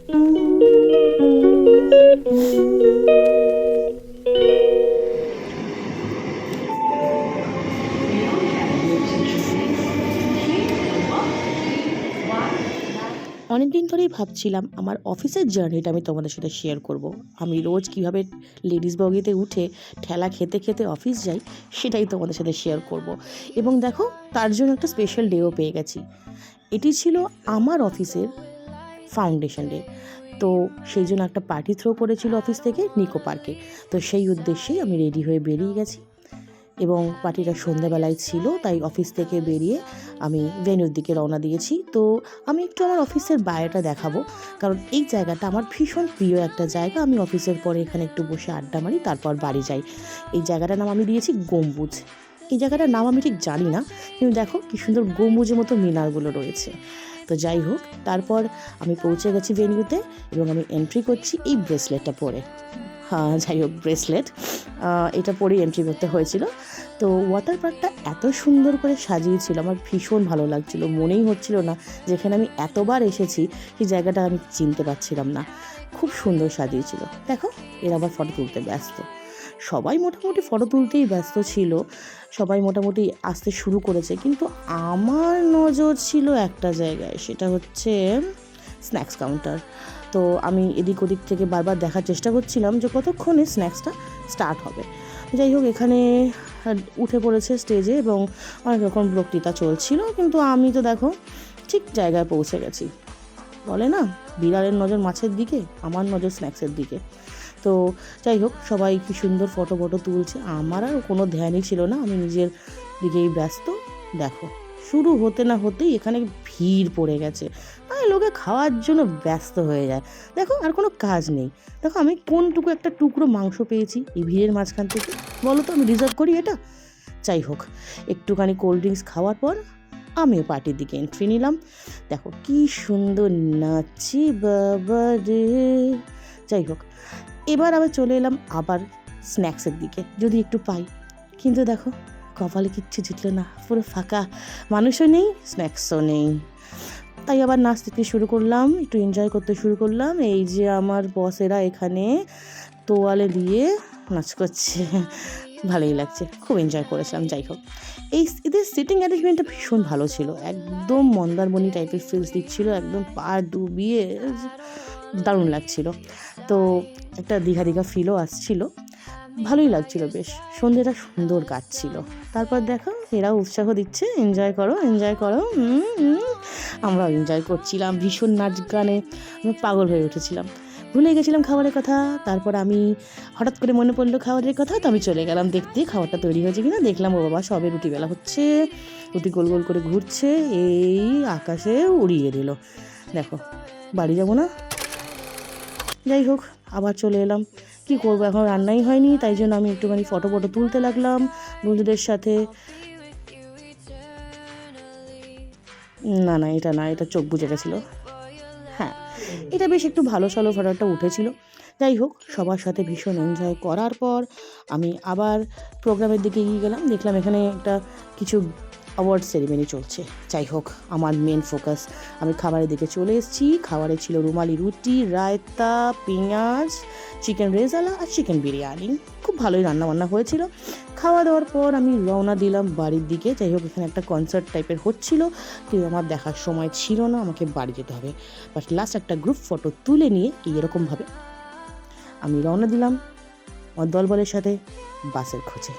অনেকদিন ধরেই ভাবছিলাম আমার অফিসের জার্নিটা আমি তোমাদের সাথে শেয়ার করব। আমি রোজ কিভাবে লেডিস বগিতে উঠে ঠেলা খেতে খেতে অফিস যাই সেটাই তোমাদের সাথে শেয়ার করব। এবং দেখো, তার জন্য একটা স্পেশাল ডেও পেয়ে গেছি। এটি ছিল আমার অফিসের ফাউন্ডেশন ডে। তো সেই জন্য একটা পার্টি থ্রো করেছিল অফিস থেকে নিকো পার্কে। তো সেই উদ্দেশ্যেই আমি রেডি হয়ে বেরিয়ে গেছি এবং পার্টিটা সন্ধ্যাবেলায় ছিল, তাই অফিস থেকে বেরিয়ে আমি ভেন্যুর দিকে রওনা দিয়েছি। তো আমি একটু আমার অফিসের বাইরেটা দেখাবো, কারণ এই জায়গাটা আমার ভীষণ প্রিয় একটা জায়গা। আমি অফিসের পরে এখানে একটু বসে আড্ডা মারি, তারপর বাড়ি যাই। এই জায়গাটার নাম আমি দিয়েছি গম্বুজ। এই জায়গাটার নাম আমি ঠিক জানি না, কিন্তু দেখো কি সুন্দর গম্বুজের মতো মিনারগুলো রয়েছে। তো যাই হোক, তারপর আমি পৌঁছে গেছি ভেন্যুতে এবং আমি এন্ট্রি করছি এই ব্রেসলেটটা পরে। হ্যাঁ, যাই হোক, ব্রেসলেট এটা পরেই এন্ট্রি করতে হয়েছিল। তো ওয়াটার পার্কটা এত সুন্দর করে সাজিয়েছিল, আমার ভীষণ ভালো লাগছিল। মনেই হচ্ছিল না যেখানে আমি এতবার এসেছি সেই জায়গাটা আমি চিনতে পারছিলাম না। খুব সুন্দর সাজিয়েছিল। দেখো, এরা আবার ফটো তুলতে ব্যস্ত। সবাই মোটামুটি ফটো তুলতেই ব্যস্ত ছিল, সবাই মোটামুটি আসতে শুরু করেছে, কিন্তু আমার নজর ছিল একটা জায়গায়, সেটা হচ্ছে স্ন্যাক্স কাউন্টার। তো আমি এদিক ওদিক থেকে বারবার দেখার চেষ্টা করছিলাম যে কতক্ষণে স্ন্যাক্সটা স্টার্ট হবে। যাই হোক, এখানে উঠে পড়েছে স্টেজে এবং অনেক রকম বক্তৃতা চলছিল, কিন্তু আমি তো দেখো ঠিক জায়গায় পৌঁছে গেছি। বলে না, বিড়ালের নজর মাছের দিকে, আমার নজর স্ন্যাক্সের দিকে। তো যাই হোক, সবাই কি সুন্দর ফটো তুলছে, আমার আর কোনো ধ্যানই ছিল না, আমি নিজের দিকেই ব্যস্ত। দেখো, শুরু হতে না হতেই এখানে ভিড় পড়ে গেছে, মানে লোকে খাওয়ার জন্য ব্যস্ত হয়ে যায়। দেখো, আর কোনো কাজ নেই। দেখো, আমি কোনটুকু একটা টুকরো মাংস পেয়েছি এই ভিড়ের মাঝখান থেকে, বলো তো আমি ডিজার্ভ করি এটা? যাই হোক, একটুখানি কোল্ড ড্রিঙ্কস খাওয়ার পর আমিও পার্টির দিকে এন্ট্রি নিলাম। দেখো কি সুন্দর নাচি বাবা রে। যাই হোক, এবার আবার চলে এলাম আবার স্ন্যাক্সের দিকে, যদি একটু পাই। কিন্তু দেখো, কপালে কিচ্ছু জুটলো না, পুরো ফাঁকা, মানুষও নেই, স্ন্যাক্সও নেই। তাই আবার নাচতে শুরু করলাম, একটু এনজয় করতে শুরু করলাম। এই যে আমার বসেরা এখানে তোয়ালে দিয়ে নাচ করছে, ভালোই লাগছে, খুব এনজয় করেছিলাম। যাই হোক, এদের সিটিং অ্যারেঞ্জমেন্টটা ভীষণ ভালো ছিল, একদম মন্দারমণি টাইপের ফিলস দিচ্ছিল, একদম পা ডুবিয়ে দারুণ লাগছিল। তো একটা দীঘা দীঘা ফিলও আসছিল, ভালোই লাগছিল বেশ। সন্ধ্যেটা সুন্দর কাটছিল। তারপর দেখো, এরাও উৎসাহ দিচ্ছে, এনজয় করো এনজয় করো। আমরাও এনজয় করছিলাম, ভীষণ নাচ গানে আমি পাগল হয়ে উঠেছিলাম, ভুলে গেছিলাম খাবারের কথা। তারপর আমি হঠাৎ করে মনে পড়লো খাবারের কথা, তো আমি চলে গেলাম দেখতে খাবারটা তৈরি হয়েছে কিনা। দেখলাম ও বাবা, সবে রুটি বেলা হচ্ছে, রুটি গোল গোল করে ঘুরছে, এই আকাশে উড়িয়ে দিল। দেখো, বাড়ি যাবো না? যাই হোক, আবার চলে এলাম। কি করবো, এখন রান্নাই হয়নি, তাই জন্য আমি একটুখানি ফটো তুলতে লাগলাম বন্ধুদের সাথে। না না, এটা না, এটা চোখ বুজে গেছিলো। হ্যাঁ, এটা বেশ একটু ভালো সালো ফটোটা উঠেছিল। যাই হোক, সবার সাথে ভীষণ এনজয় করার পর আমি আবার প্রোগ্রামের দিকে এগিয়ে গেলাম। দেখলাম এখানে একটা কিছু অ্যাওয়ার্ড সেরিমনি চলছে। যাই হোক, আমার মেন ফোকাস, আমি খাবারের দিকে চলে এসেছি। খাবারে ছিল রুমালি রুটি, রায়তা, পেঁয়াজ, চিকেন রেজালা আর চিকেন বিরিয়ানি। খুব ভালোই রান্নাবান্না হয়েছিল। খাওয়া দাওয়ার পর আমি রওনা দিলাম বাড়ির দিকে। যাই হোক, এখানে একটা কনসার্ট টাইপের হচ্ছিল, কিন্তু আমার দেখার সময় ছিল না, আমাকে বাড়ি যেতে হবে। বাট লাস্ট একটা গ্রুপ ফটো তুলে নিয়ে এরকমভাবে আমি রওনা দিলাম আমার দলবলের সাথে বাসের খোঁজে।